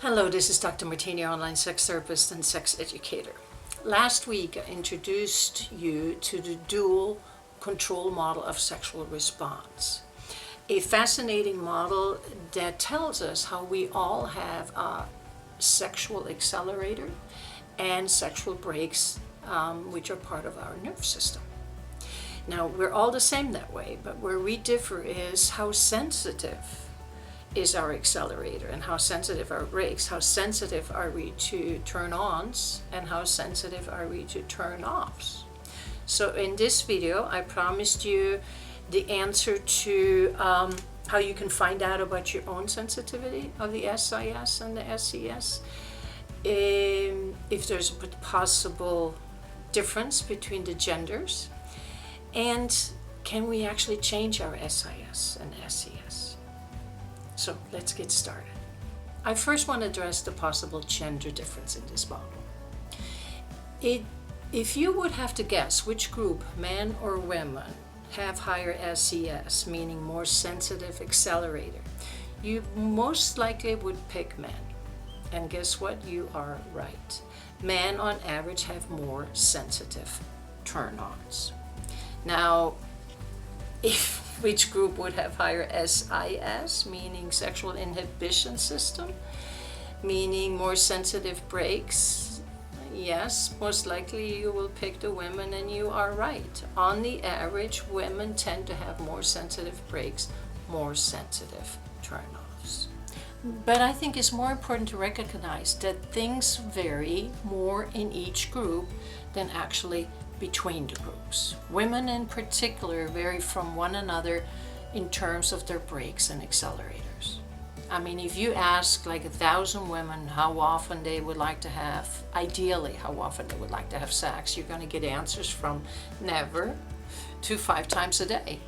Hello, this is Dr. Martina, online sex therapist and sex educator. Last week I introduced you to the dual control model of sexual response. A fascinating model that tells us how we all have a sexual accelerator and sexual brakes, which are part of our nerve system. Now, we're all the same that way, but where we differ is how sensitive is our accelerator and how sensitive our brakes. How sensitive are we to turn-ons and how sensitive are we to turn-offs? So in this video, I promised you the answer to how you can find out about your own sensitivity of the SIS and the SES, if there's a possible difference between the genders, and can we actually change our SIS and SES? So let's get started. I first want to address the possible gender difference in this model. If you would have to guess which group, men or women, have higher SES, meaning more sensitive accelerator, you most likely would pick men. And guess what? You are right. Men on average have more sensitive turn-ons. Now, which group would have higher SIS, meaning sexual inhibition system, meaning more sensitive brakes? Yes, most likely you will pick the women, and you are right. On the average, women tend to have more sensitive brakes, more sensitive turn-offs. But I think it's more important to recognize that things vary more in each group than actually between the groups. Women in particular vary from one another in terms of their brakes and accelerators. I mean, if you ask like 1,000 women how often they would like to have, ideally how often they would like to have sex, you're going to get answers from never to 5 times a day.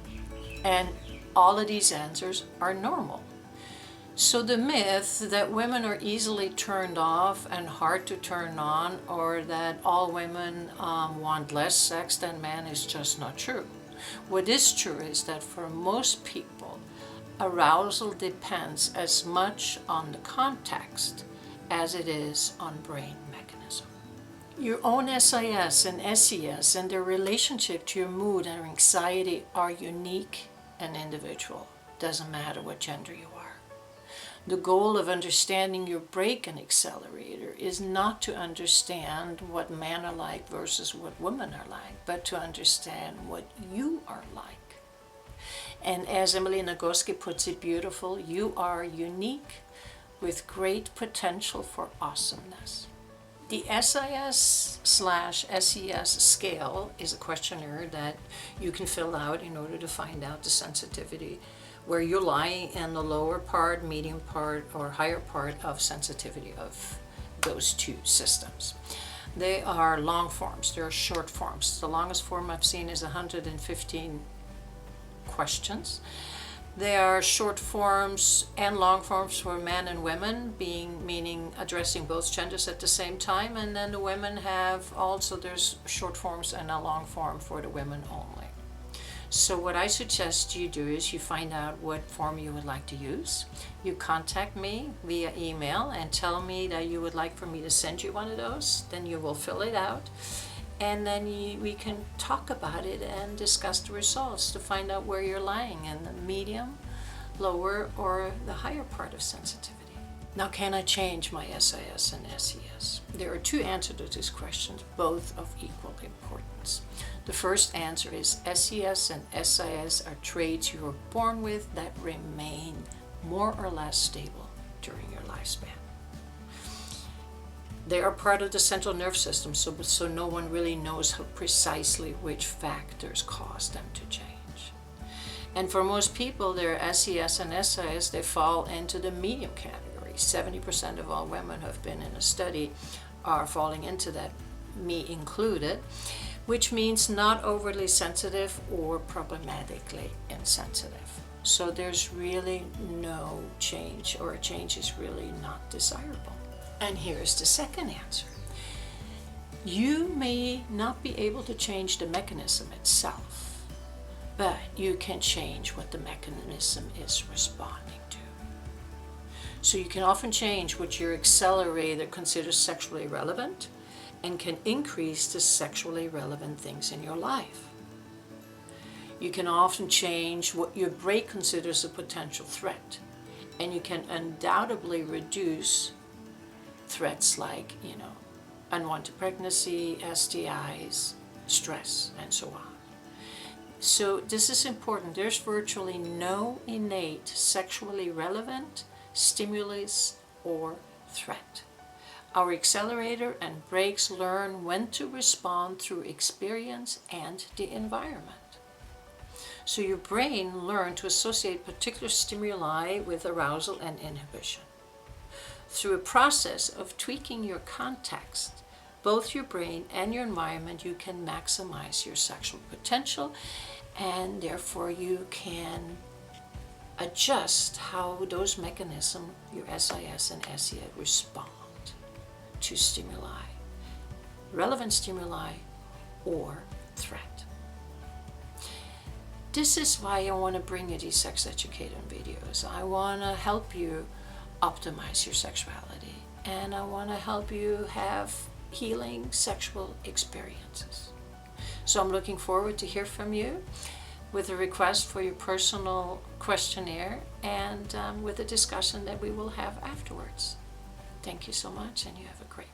And all of these answers are normal. So the myth that women are easily turned off and hard to turn on, or that all women want less sex than men, is just not true. What is true is that for most people, arousal depends as much on the context as it is on brain mechanism. Your own SIS and SES and their relationship to your mood and anxiety are unique and individual. Doesn't matter what gender you are. The goal of understanding your brake and accelerator is not to understand what men are like versus what women are like, but to understand what you are like. And as Emily Nagoski puts it beautiful, you are unique with great potential for awesomeness. The SIS/SES scale is a questionnaire that you can fill out in order to find out the sensitivity, where you're lying in the lower part, medium part, or higher part of sensitivity of those two systems. They are long forms, there are short forms. The longest form I've seen is 115 questions. There are short forms and long forms for men and women, meaning addressing both genders at the same time, and then the women have also, there's short forms and a long form for the women only. So what I suggest you do is you find out what form you would like to use. You contact me via email and tell me that you would like for me to send you one of those. Then you will fill it out, and then we can talk about it and discuss the results to find out where you're lying in the medium, lower, or the higher part of sensitivity. Now, can I change my SIS and SES? There are 2 answers to this question, both of equal importance. The first answer is SES and SIS are traits you are born with that remain more or less stable during your lifespan. They are part of the central nerve system, so no one really knows how precisely which factors cause them to change. And for most people, their SES and SIS, they fall into the medium category. 70% of all women who have been in a study are falling into that, me included, which means not overly sensitive or problematically insensitive. So there's really no change, or a change is really not desirable. And here's the second answer. You may not be able to change the mechanism itself, but you can change what the mechanism is responding to. So you can often change what your accelerator considers sexually relevant and can increase the sexually relevant things in your life. You can often change what your brake considers a potential threat, and you can undoubtedly reduce threats like, unwanted pregnancy, STIs, stress, and so on. So this is important. There's virtually no innate sexually relevant stimulus or threat. Our accelerator and brakes learn when to respond through experience and the environment. So your brain learns to associate particular stimuli with arousal and inhibition. Through a process of tweaking your context, both your brain and your environment, you can maximize your sexual potential, and therefore you can adjust how those mechanisms, your SIS and SES, respond to stimuli, relevant stimuli or threat. This is why I want to bring you these sex education videos. I want to help you optimize your sexuality, and I want to help you have healing sexual experiences. So I'm looking forward to hear from you with a request for your personal questionnaire and with a discussion that we will have afterwards. Thank you so much, and you have a great